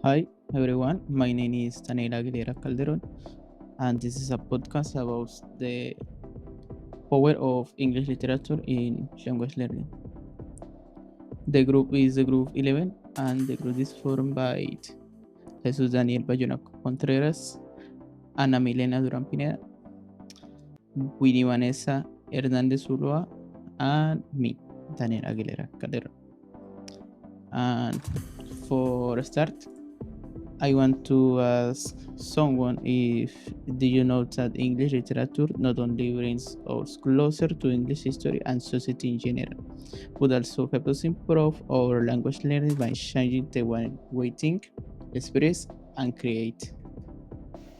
Hi everyone, my name is Daniel Aguilera Calderon, and this is a podcast about the power of English literature in language learning. The group is the group 11, and the group is formed by Jesus Daniel Bayona Contreras, Ana Milena Duran Pineda, Winnie Vanessa Hernandez Ulloa, and me, Daniel Aguilera Calderon. And for a start, I want to ask someone if do you know that English literature not only brings us closer to English history and society in general, but also helps us improve our language learning by changing the way we think, express, and create.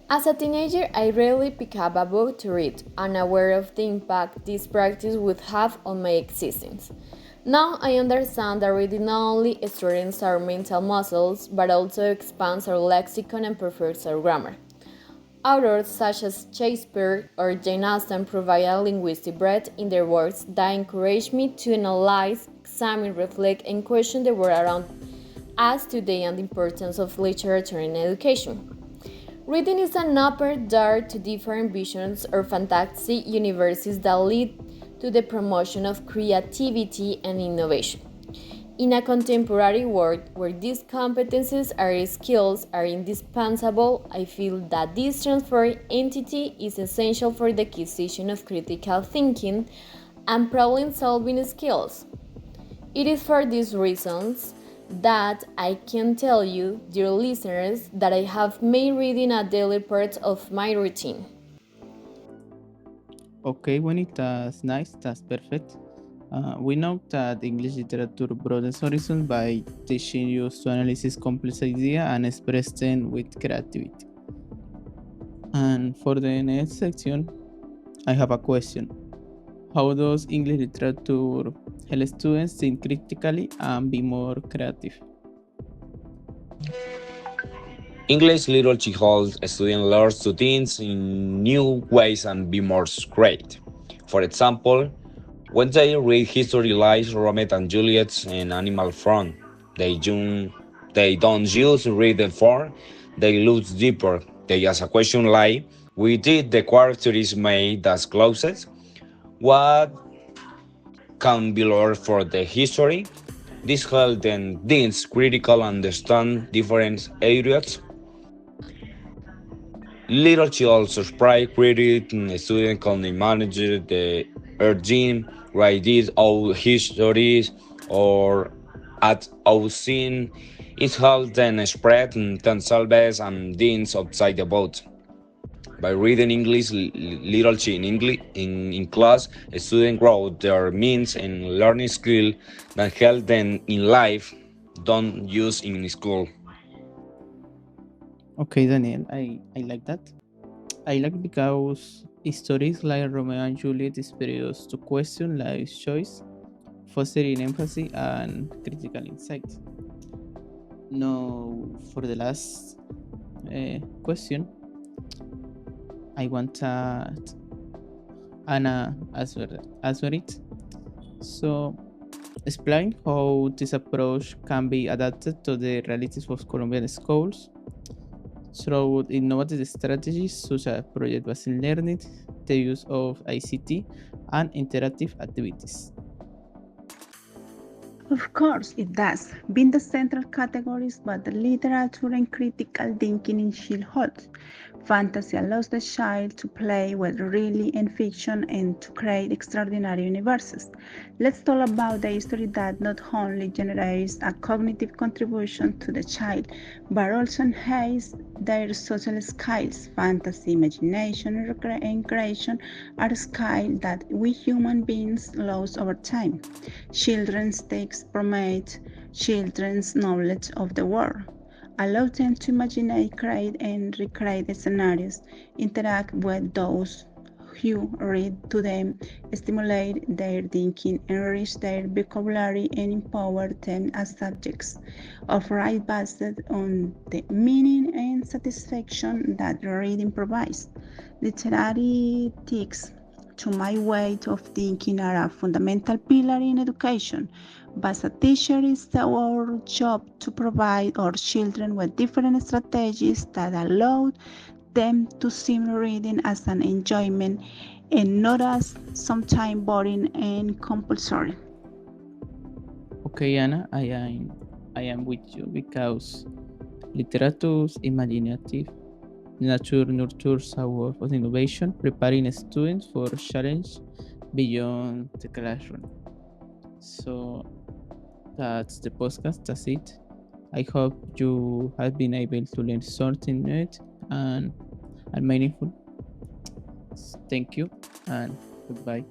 As a teenager, I rarely pick up a book to read, unaware of the impact this practice would have on my existence. Now I understand that reading not only strengthens our mental muscles, but also expands our lexicon and perfects our grammar. Authors such as Shakespeare or Jane Austen provide a linguistic breadth in their works that encourage me to analyze, examine, reflect, and question the world around us today and the importance of literature in education. Reading is an open door to different visions or fantasy universes that lead to the promotion of creativity and innovation. In a contemporary world where these competencies or skills are indispensable, I feel that this transferred entity is essential for the acquisition of critical thinking and problem solving skills. It is for these reasons that I can tell you, dear listeners, that I have made reading a daily part of my routine. Okay, when it does nice, that's perfect. We know that English literature broadens horizons by teaching you to analyze complex ideas and express them with creativity. And for the next section, I have a question. How does English literature help students think critically and be more creative? English literature helps students learn to think in new ways and be more creative. For example, when they read history like Romeo and Juliet and Animal Farm, they, don't- they don't just read the form, they look deeper. They ask a question like, we did the characters made as closest? What can be learned for the history? This helps them think critical and understand different areas. Literature also spread credit students can manage the urging, write these old histories or at our scene. It helps them spread themselves and things outside the boat. By reading English literature in class, students grow their means and learning skill that help them in life, don't use in school. Okay, Daniel, I like that. I like because stories like Romeo and Juliet inspire us to question life's choice, fostering empathy and critical insight. Now, for the last question, I want Anna answer it. So, explain how this approach can be adapted to the realities of Colombian schools through innovative strategies such as project-based learning, the use of ICT, and interactive activities. Of course, it does. Being the central categories, but the literature and critical thinking in Shield holds. Fantasy allows the child to play with really and fiction and to create extraordinary universes. Let's talk about the history that not only generates a cognitive contribution to the child, but also enhances their social skills. Fantasy, imagination, and creation are skills that we human beings lose over time. Children's texts promote children's knowledge of the world, allow them to imagine, create, and recreate scenarios, interact with those who read to them, stimulate their thinking, enrich their vocabulary, and empower them as subjects of right based on the meaning and satisfaction that reading provides. Literary texts to my way of thinking are a fundamental pillar in education. But as a teacher, it's our job to provide our children with different strategies that allow them to see reading as an enjoyment and not as sometimes boring and compulsory. Okay, Anna, I am with you because literature's imaginative nature nurtures our of innovation, preparing students for challenge beyond the classroom. So that's the podcast. That's it. I hope you have been able to learn something new and meaningful. Thank you and goodbye.